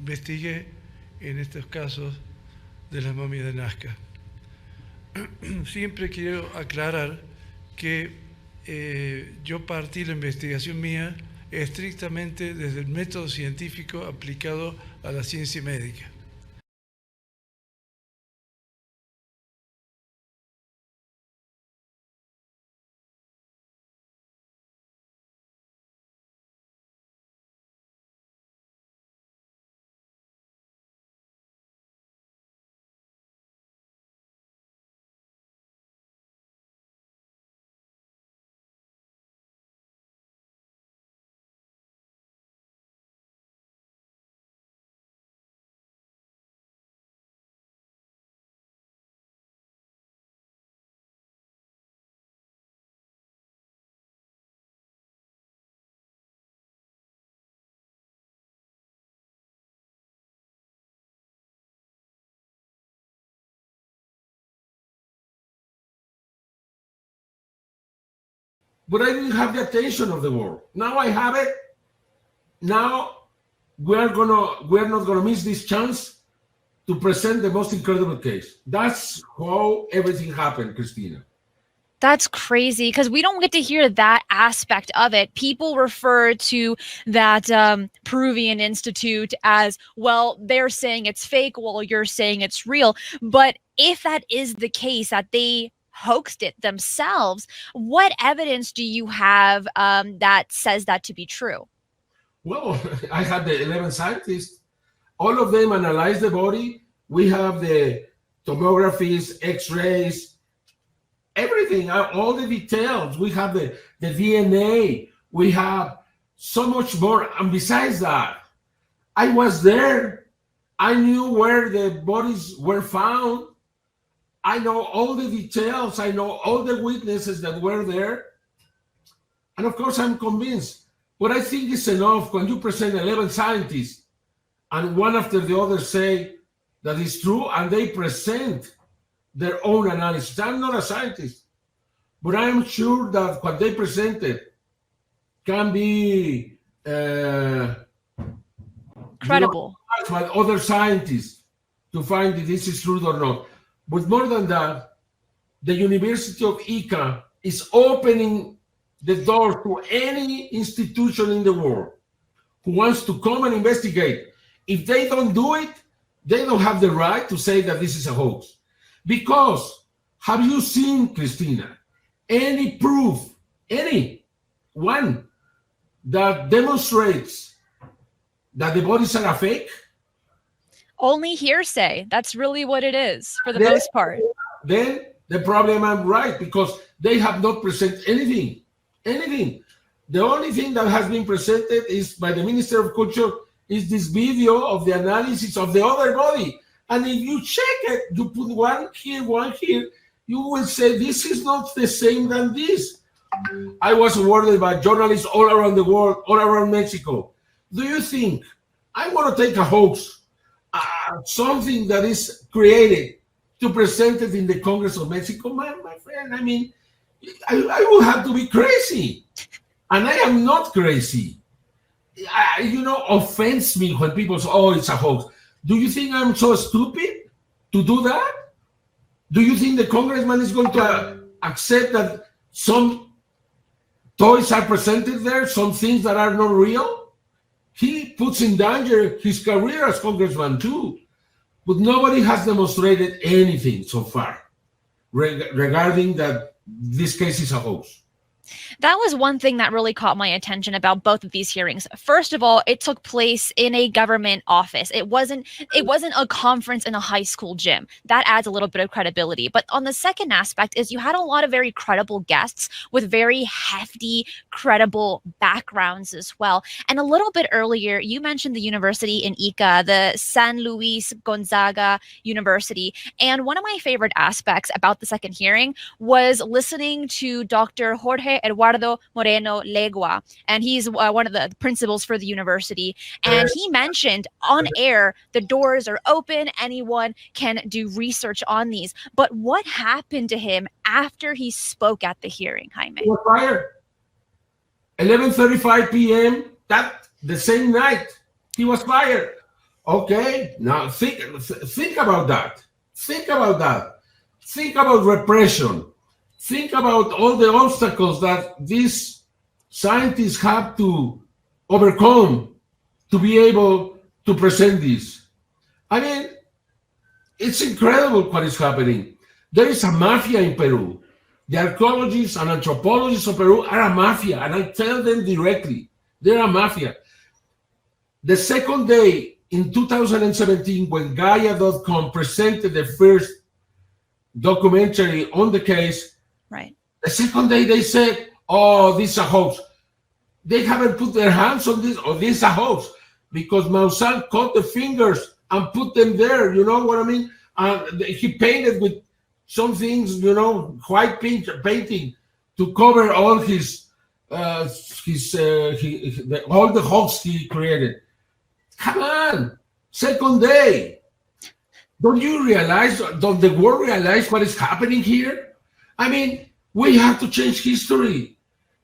investigué en estos casos de la momia de Nazca. Siempre quiero aclarar que yo partí la investigación mía estrictamente desde el método científico aplicado a la ciencia médica. But I didn't have the attention of the world. Now I have it. Now we're not gonna miss this chance to present the most incredible case. That's how everything happened, Christina. That's crazy because we don't get to hear that aspect of it. People refer to that Peruvian Institute as, well, they're saying it's fake, well, you're saying it's real. But if that is the case, that they hoaxed it themselves, what evidence do you have that says that to be true? Well, I had the 11 scientists. All of them analyzed the body. We have the tomographies, x-rays, everything, all the details. We have the DNA. We have so much more. And besides that, I was there. I knew where the bodies were found. I know all the details. I know all the witnesses that were there. And of course, I'm convinced. But I think it's enough when you present 11 scientists and one after the other say that it's true, and they present their own analysis. I'm not a scientist, but I am sure that what they presented can be credible by other scientists to find if this is true or not. But more than that, the University of Ica is opening the door to any institution in the world who wants to come and investigate. If they don't do it, they don't have the right to say that this is a hoax. Because have you seen, Christina, any proof, any one, that demonstrates that the bodies are a fake? Only hearsay. That's really what it is for the most part. Then the problem, I'm right, because they have not presented anything. The only thing that has been presented is by the Minister of Culture is this video of the analysis of the other body. And if you check it, you put one here, you will say this is not the same than this. I was awarded by journalists all around the world, all around Mexico. Do you think I want to take a hoax, something that is created, to present it in the Congress of Mexico? My friend, I mean, I will have to be crazy. And I am not crazy. Offends me when people say, oh, it's a hoax. Do you think I'm so stupid to do that? Do you think the congressman is going to accept that some toys are presented there, some things that are not real? He puts in danger his career as congressman too. But nobody has demonstrated anything so far regarding that this case is a hoax. That was one thing that really caught my attention about both of these hearings. First of all, it took place in a government office. It wasn't a conference in a high school gym. That adds a little bit of credibility. But on the second aspect is you had a lot of very credible guests with very hefty, credible backgrounds as well. And a little bit earlier, you mentioned the university in Ica, the San Luis Gonzaga University. And one of my favorite aspects about the second hearing was listening to Dr. Jorge Eduardo Moreno Legua, and he's one of the principals for the university. And he mentioned on air, the doors are open, anyone can do research on these. But what happened to him after he spoke at the hearing, Jaime? He was fired. 11:35 p.m. that the same night, he was fired. Okay, now think about that. Think about that. Think about repression. Think about all the obstacles that these scientists have to overcome to be able to present this. I mean, it's incredible what is happening. There is a mafia in Peru. The archaeologists and anthropologists of Peru are a mafia, and I tell them directly, they're a mafia. The second day in 2017, when Gaia.com presented the first documentary on the case, Right. the second day they said, oh, this is a hoax. They haven't put their hands on this, or this is a hoax, because Maussan cut the fingers and put them there, you know what I mean? And he painted with some things, you know, white painting to cover all his all the hoax he created. Come on, second day. Don't you realize, don't the world realize what is happening here? I mean, we have to change history.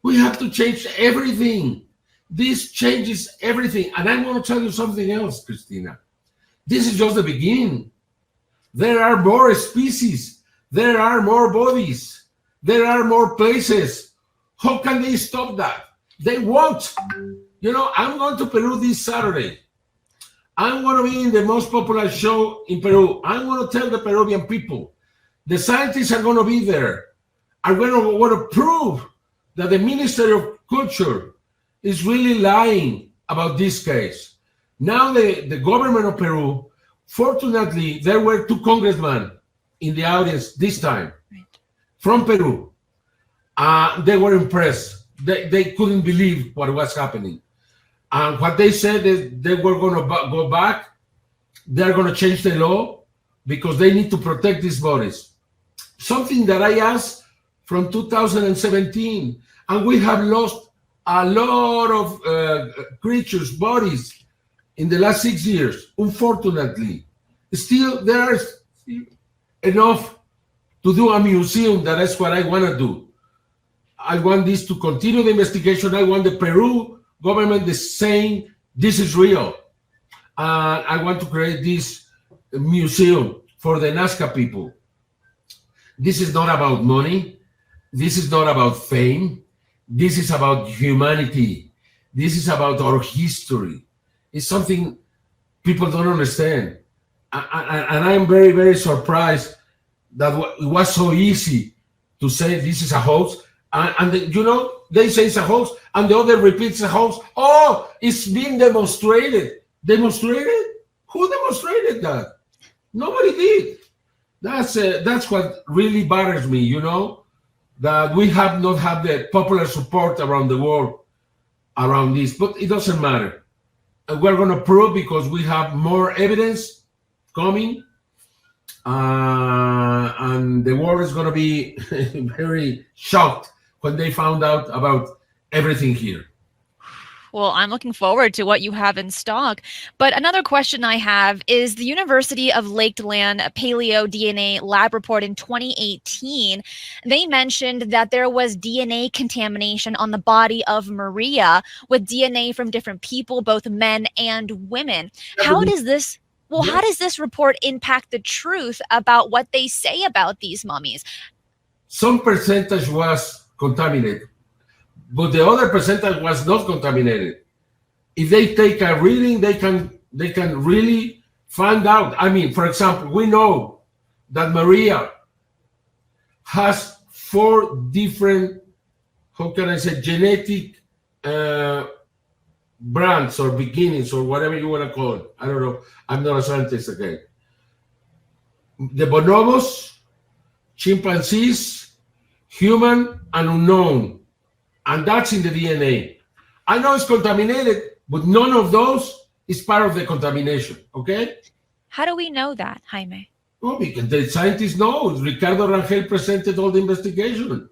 We have to change everything. This changes everything. And I'm going to tell you something else, Christina. This is just the beginning. There are more species. There are more bodies. There are more places. How can they stop that? They won't. You know, I'm going to Peru this Saturday. I'm going to be in the most popular show in Peru. I'm going to tell the Peruvian people. The scientists are going to be there. Are going to want to prove that the Ministry of Culture is really lying about this case. Now the government of Peru, fortunately, there were two congressmen in the audience this time from Peru. They were impressed. They couldn't believe what was happening. And what they said is they were going to go back. They're going to change the law because they need to protect these bodies. Something that I asked from 2017. And we have lost a lot of creatures, bodies in the last 6 years, unfortunately. Still, there's enough to do a museum. That is what I want to do. I want this to continue the investigation. I want the Peru government the saying this is real. I want to create this museum for the Nazca people. This is not about money. This is not about fame. This is about humanity. This is about our history. It's something people don't understand. And I'm very, very surprised that it was so easy to say this is a hoax. You know, they say it's a hoax, and the other repeats a hoax. Oh, it's being demonstrated. Demonstrated? Who demonstrated that? Nobody did. That's what really bothers me, you know, that we have not had the popular support around the world around this. But it doesn't matter. We're going to prove because we have more evidence coming. And the world is going to be very shocked when they found out about everything here. Well, I'm looking forward to what you have in stock. But another question I have is the University of Lakeland Paleo DNA lab report in 2018. They mentioned that there was DNA contamination on the body of Maria with DNA from different people, both men and women. How does this report impact the truth about what they say about these mummies? Some percentage was contaminated, but the other percentage was not contaminated. If they take a reading, they can really find out. I mean, for example, we know that Maria has 4 different, how can I say, genetic brands or beginnings or whatever you want to call it. I don't know. I'm not a scientist again. The bonobos, chimpanzees, human, and unknown. And that's in the DNA. I know it's contaminated, but none of those is part of the contamination, okay? How do we know that, Jaime? Well, because the scientists know. Ricardo Rangel presented all the investigation.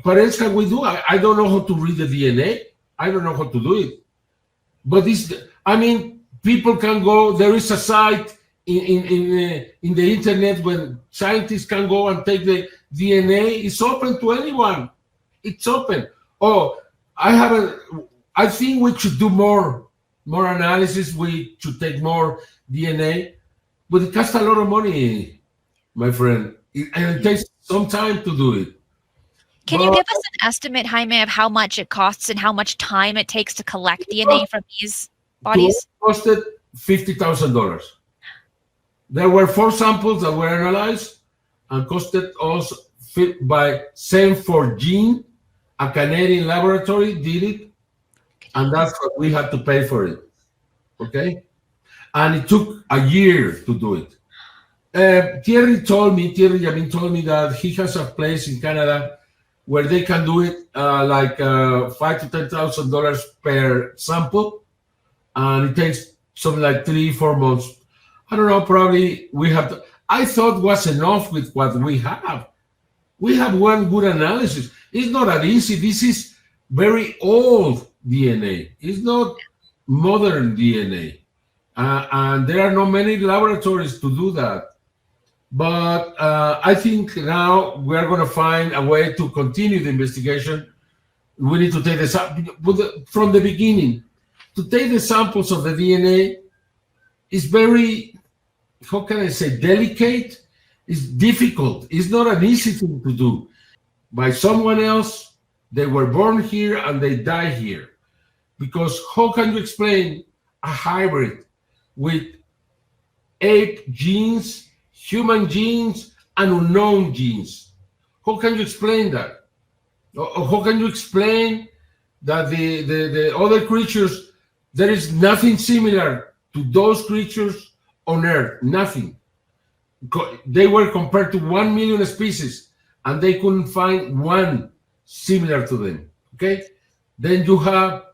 What else can we do? I don't know how to read the DNA. I don't know how to do it. But people can go. There is a site in the internet when scientists can go and take the DNA. It's open to anyone. It's open. Oh, I think we should do more more analysis. We should take more DNA, but it costs a lot of money, my friend, and it takes some time to do it. Can you give us an estimate, Jaime, of how much it costs and how much time it takes to collect DNA from these bodies? It costed $50,000. There were 4 samples that were analyzed and costed us by same for Gene, a Canadian laboratory did it, and that's what we had to pay for it. Okay, and it took a year to do it. Thierry Yamin told me that he has a place in Canada where they can do it like $5,000 to $10,000 per sample, and it takes something like 3-4 months. I don't know. Probably we have to. I thought was enough with what we have. We have one good analysis. It's not that easy. This is very old DNA. It's not modern DNA, and there are not many laboratories to do that. But I think now we are going to find a way to continue the investigation. We need to take from the beginning. To take the samples of the DNA is very, how can I say, delicate. It's difficult. It's not an easy thing to do. By someone else, they were born here and they die here. Because how can you explain a hybrid with ape genes, human genes, and unknown genes? How can you explain that? How can you explain that the other creatures, there is nothing similar to those creatures on Earth? Nothing. They were compared to 1 million species, and they couldn't find one similar to them. Okay? Then you have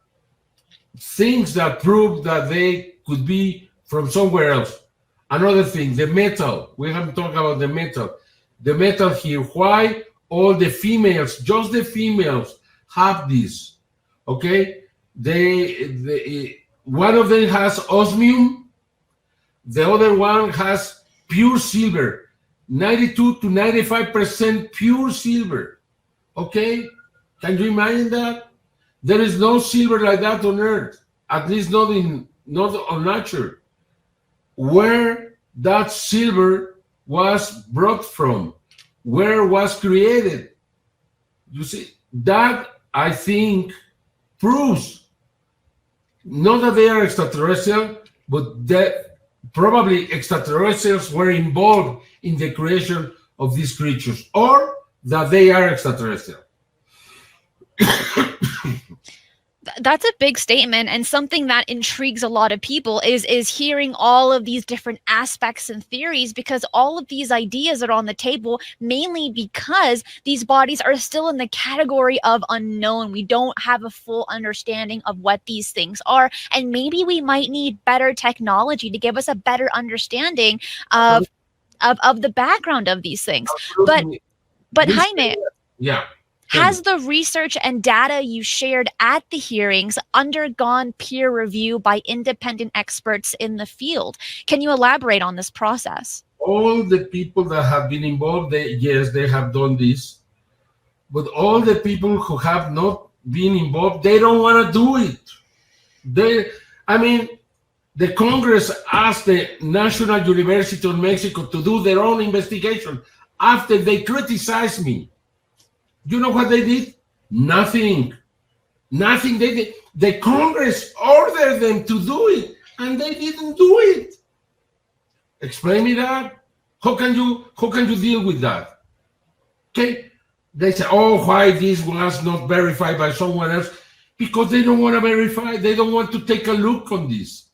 things that prove that they could be from somewhere else. Another thing, the metal. We haven't talked about the metal. The metal here. Why all the females, just the females, have this? Okay? One of them has osmium. The other one has pure silver. 92 to 95% pure silver. Okay? Can you imagine that? There is no silver like that on Earth, at least not on nature. Where that silver was brought from, where was created. You see, that I think proves not that they are extraterrestrial, but that probably extraterrestrials were involved in the creation of these creatures, or that they are extraterrestrial. That's a big statement, and something that intrigues a lot of people is hearing all of these different aspects and theories, because all of these ideas are on the table mainly because these bodies are still in the category of unknown. We don't have a full understanding of what these things are, and maybe we might need better technology to give us a better understanding of the background of these things. But Jaime, yeah. Has the research and data you shared at the hearings undergone peer review by independent experts in the field? Can you elaborate on this process? All the people that have been involved, yes, they have done this. But all the people who have not been involved, they don't want to do it. The Congress asked the National University of Mexico to do their own investigation after they criticized me. You know what they did? Nothing. Nothing. They did. The Congress ordered them to do it, and they didn't do it. Explain me that. How can you deal with that? Okay. They say, oh, why this was not verified by someone else? Because they don't want to verify. They don't want to take a look on this.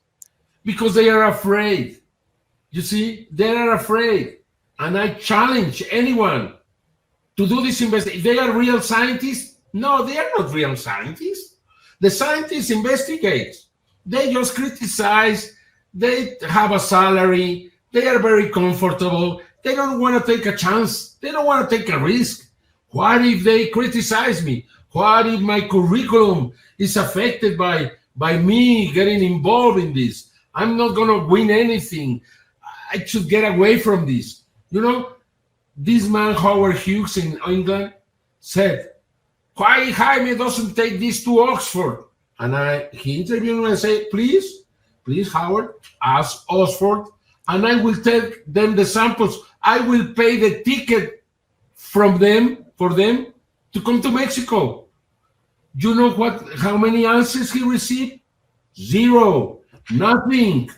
Because they are afraid. You see, they are afraid. And I challenge anyone to do this investigation. They are real scientists? No, they are not real scientists. The scientists investigate. They just criticize. They have a salary. They are very comfortable. They don't want to take a chance. They don't want to take a risk. What if they criticize me? What if my curriculum is affected by me getting involved in this? I'm not going to win anything. I should get away from this. You know, this man, Howard Hughes in England, said, why Jaime doesn't take this to Oxford And he interviewed me and said, please, Howard, ask Oxford, and I will take them the samples. I will pay the ticket for them to come to Mexico. You know how many answers he received? 0. Nothing.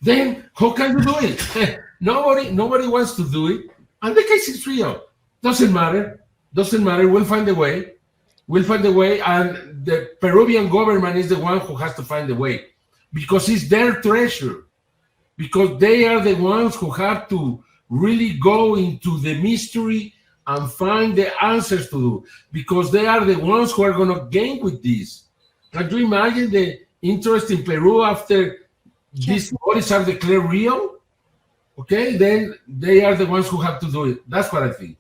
Then how can you do it? Nobody wants to do it. And the case is real. Doesn't matter. We'll find a way. And the Peruvian government is the one who has to find a way, because it's their treasure. Because they are the ones who have to really go into the mystery and find the answers to do, because they are the ones who are going to gain with this. Can you imagine the interest in Peru after these bodies are declared real? Okay, then they are the ones who have to do it. That's what I think.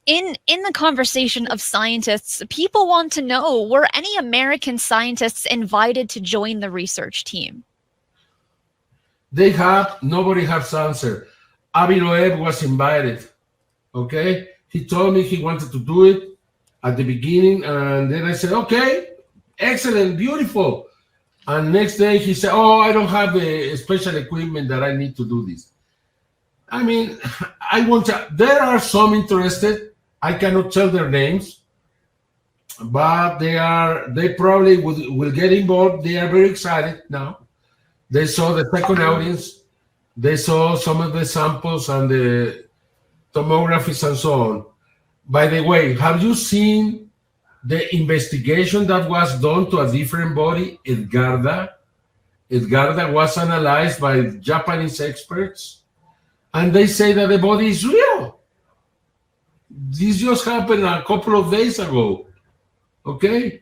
In the conversation of scientists, people want to know, were any American scientists invited to join the research team? Nobody has answered. Avi Loeb was invited. Okay, he told me he wanted to do it at the beginning, and then I said, okay, excellent, beautiful. And next day he said, oh, I don't have the special equipment that I need to do this. I mean, there are some interested. I cannot tell their names, but they probably will get involved. They are very excited now. They saw the second audience. They saw some of the samples and the tomographies and so on. By the way, have you seen the investigation that was done to a different body, Edgarda? Edgarda was analyzed by Japanese experts, and they say that the body is real. This just happened a couple of days ago. Okay?